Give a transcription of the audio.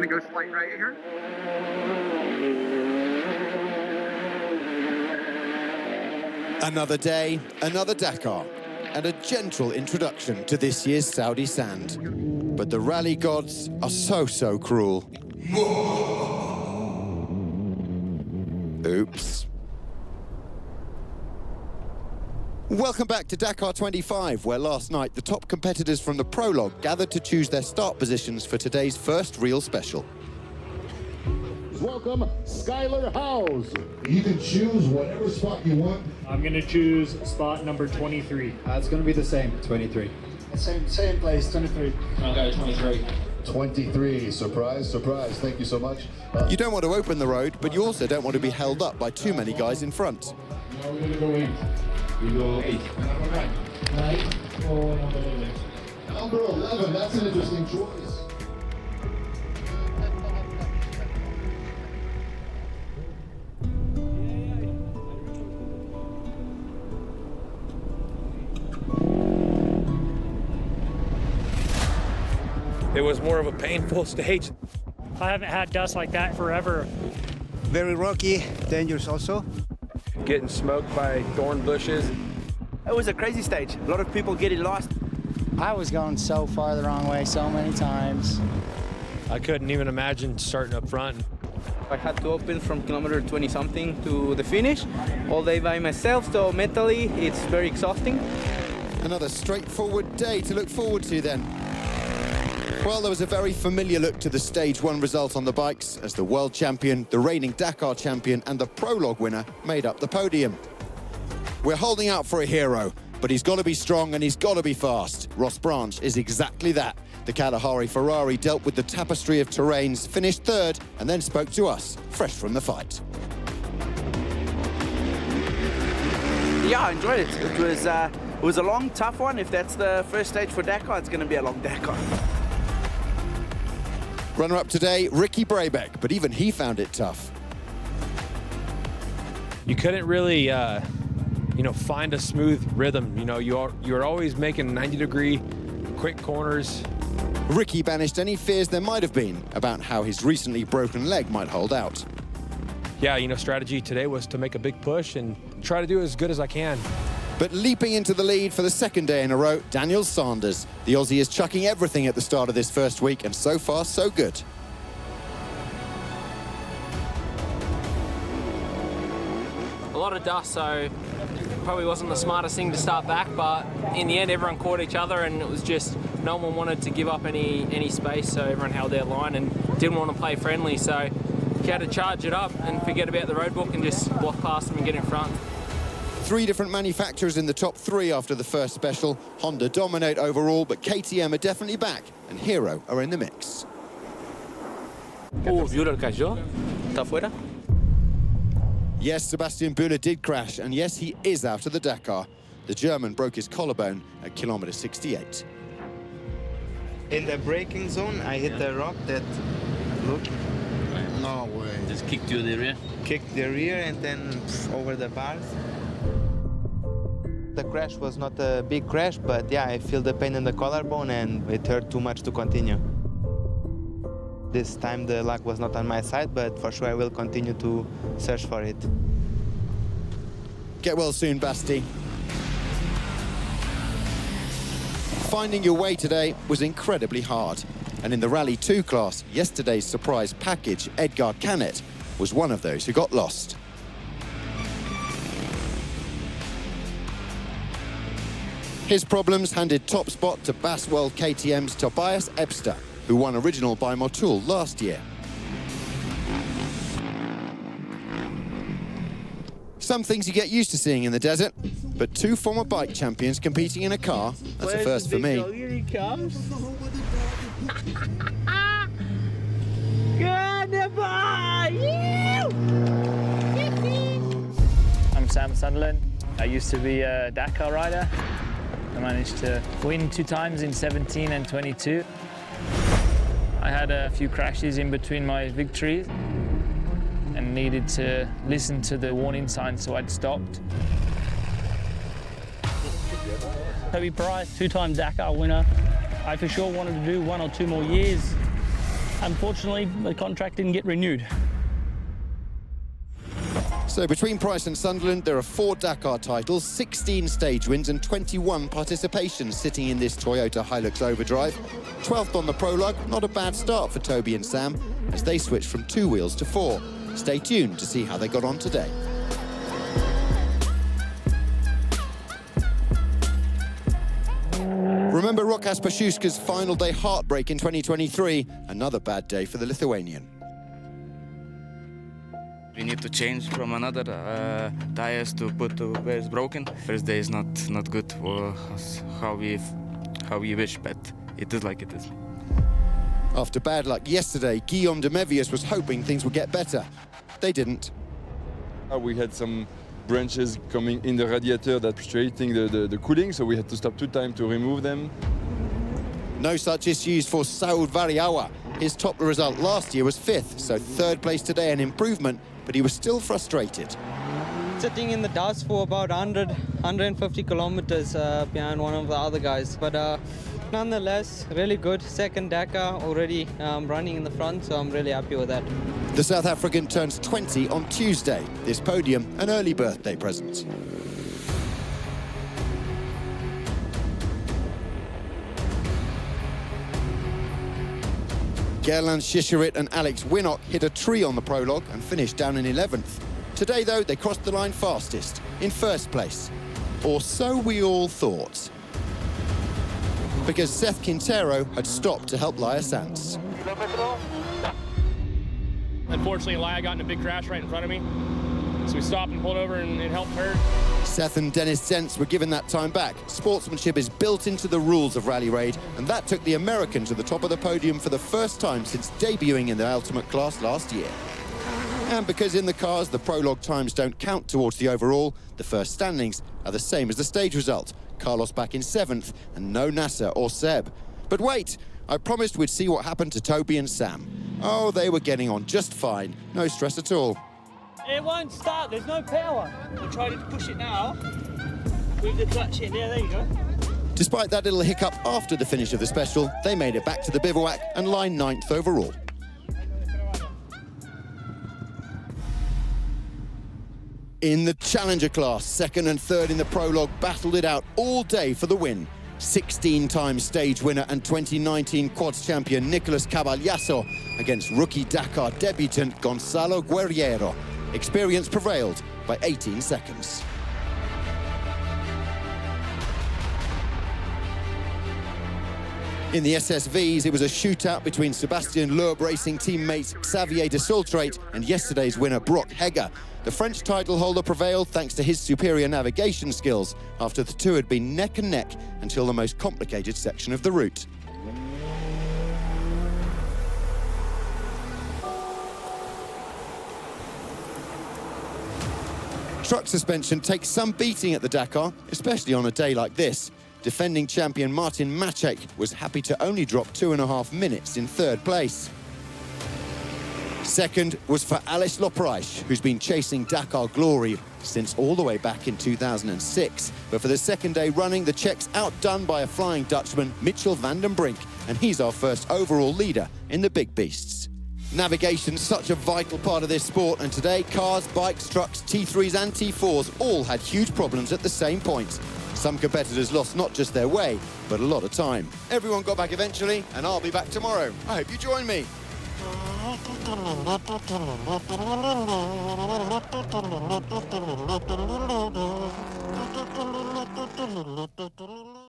going to go slight right here. Another day, another Dakar, and a gentle introduction to this year's Saudi sand. But the rally gods are so cruel. Oops. Welcome back to Dakar 25, where last night the top competitors from the prologue gathered to choose their start positions for today's first real special. Welcome, Skylar Howes. You can choose whatever spot you want. I'm going to choose spot number 23. It's going to be the same, 23. Same place, 23. I'll go 23. 23, surprise, surprise. Thank you so much. You don't want to open the road, but you also don't want to be held up by too many guys in front. Now we're going to go 8. We go 8. Number 11, that's an interesting choice. It was more of a painful stage. I haven't had dust like that forever. Very rocky, dangerous also. Getting smoked by thorn bushes. It was a crazy stage. A lot of people getting lost. I was going so far the wrong way so many times. I couldn't even imagine starting up front. I had to open from kilometer 20-something to the finish, all day by myself, so mentally it's very exhausting. Another straightforward day to look forward to then. Well, there was a very familiar look to the Stage 1 result on the bikes as the world champion, the reigning Dakar champion and the prologue winner made up the podium. We're holding out for a hero, but he's got to be strong and he's got to be fast. Ross Branch is exactly that. The Kalahari Ferrari dealt with the tapestry of terrains, finished third and then spoke to us, fresh from the fight. Yeah, I enjoyed it. It was a long, tough one. If that's the first stage for Dakar, it's going to be a long Dakar. Runner-up today, Ricky Brabeck, but even he found it tough. You couldn't really, find a smooth rhythm. You're always making 90-degree quick corners. Ricky banished any fears there might have been about how his recently broken leg might hold out. Yeah, strategy today was to make a big push and try to do as good as I can. But leaping into the lead for the second day in a row, Daniel Sanders. The Aussie is chucking everything at the start of this first week, and so far, so good. A lot of dust, so probably wasn't the smartest thing to start back, but in the end, everyone caught each other, and it was just no one wanted to give up any space, so everyone held their line and didn't want to play friendly, so you had to charge it up and forget about the road book and just walk past them and get in front. 3 different manufacturers in the top 3 after the first special. Honda dominate overall, but KTM are definitely back, and Hero are in the mix. Bühler cayó. ¿Está fuera? Yes, Sebastian Bühler did crash, and yes, he is out of the Dakar. The German broke his collarbone at kilometer 68. In the braking zone, I hit the rock that, look. No way. Just kicked to the rear? Kicked the rear and then over the bars. The crash was not a big crash, but yeah, I feel the pain in the collarbone and it hurt too much to continue. This time the luck was not on my side, but for sure I will continue to search for it. Get well soon, Basti. Finding your way today was incredibly hard. And in the Rally 2 class, yesterday's surprise package, Edgar Canet, was one of those who got lost. His problems handed top spot to Bass World KTM's Tobias Ebster, who won Original by Motul last year. Some things you get used to seeing in the desert, but 2 former bike champions competing in a car, that's a first for me. Here he comes. I'm Sam Sunderland. I used to be a Dakar rider. I managed to win 2 times in 17 and 22. I had a few crashes in between my victories and needed to listen to the warning signs, so I'd stopped. Toby Price, 2-time Dakar winner. I for sure wanted to do 1 or 2 more years. Unfortunately, the contract didn't get renewed. So between Price and Sunderland, there are 4 Dakar titles, 16 stage wins and 21 participations sitting in this Toyota Hilux Overdrive. 12th on the prologue, not a bad start for Toby and Sam as they switched from 2 wheels to 4. Stay tuned to see how they got on today. Remember Rokas Pashuska's final day heartbreak in 2023? Another bad day for the Lithuanian. We need to change from another tires to put to where it's broken. First day is not good or how we wish, but it is like it is. After bad luck yesterday, Guillaume de Mévius was hoping things would get better. They didn't. We had some branches coming in the radiator that frustrating the cooling, so we had to stop 2 times to remove them. No such issues for Saud Variawa. His top result last year was 5th, so 3rd place today, an improvement, but he was still frustrated. Sitting in the dust for about 150 kilometers behind one of the other guys, but nonetheless, really good. 2nd Dakar, already running in the front, so I'm really happy with that. The South African turns 20 on Tuesday. This podium, an early birthday present. Gerland Shishirit and Alex Winnock hit a tree on the prologue and finished down in 11th. Today, though, they crossed the line fastest, in 1st place. Or so we all thought. Because Seth Quintero had stopped to help Laia Sanz. Unfortunately, Laia got in a big crash right in front of me. So we stopped and pulled over and it helped her. Seth and Dennis Zentz were given that time back. Sportsmanship is built into the rules of Rally Raid, and that took the American to the top of the podium for the first time since debuting in the ultimate class last year. And because in the cars the prologue times don't count towards the overall, the first standings are the same as the stage result. Carlos back in 7th, and no Nasser or Seb. But wait, I promised we'd see what happened to Toby and Sam. Oh, they were getting on just fine. No stress at all. It won't start, there's no power. We'll try to push it now with the clutch in. Yeah, there you go. Despite that little hiccup after the finish of the special, they made it back to the bivouac and line 9th overall. In the Challenger class, 2nd and 3rd in the prologue battled it out all day for the win. 16-time stage winner and 2019 quads champion Nicolas Caballasso against rookie Dakar debutant Gonzalo Guerriero. Experience prevailed by 18 seconds. In the SSVs, it was a shootout between Sebastian Loeb Racing teammates Xavier de Sultrate and yesterday's winner Brock Hegger. The French title holder prevailed thanks to his superior navigation skills after the two had been neck and neck until the most complicated section of the route. Truck suspension takes some beating at the Dakar, especially on a day like this. Defending champion Martin Maček was happy to only drop 2.5 minutes in 3rd place. 2nd was for Alice Lopreich, who's been chasing Dakar glory since all the way back in 2006. But for the 2nd day running, the Czech's outdone by a Flying Dutchman, Mitchell van den Brink, and he's our first overall leader in the big beasts. Navigation's such a vital part of this sport, and today cars, bikes, trucks, T3s and T4s all had huge problems at the same point. Some competitors lost not just their way, but a lot of time. Everyone got back eventually, and I'll be back tomorrow. I hope you join me.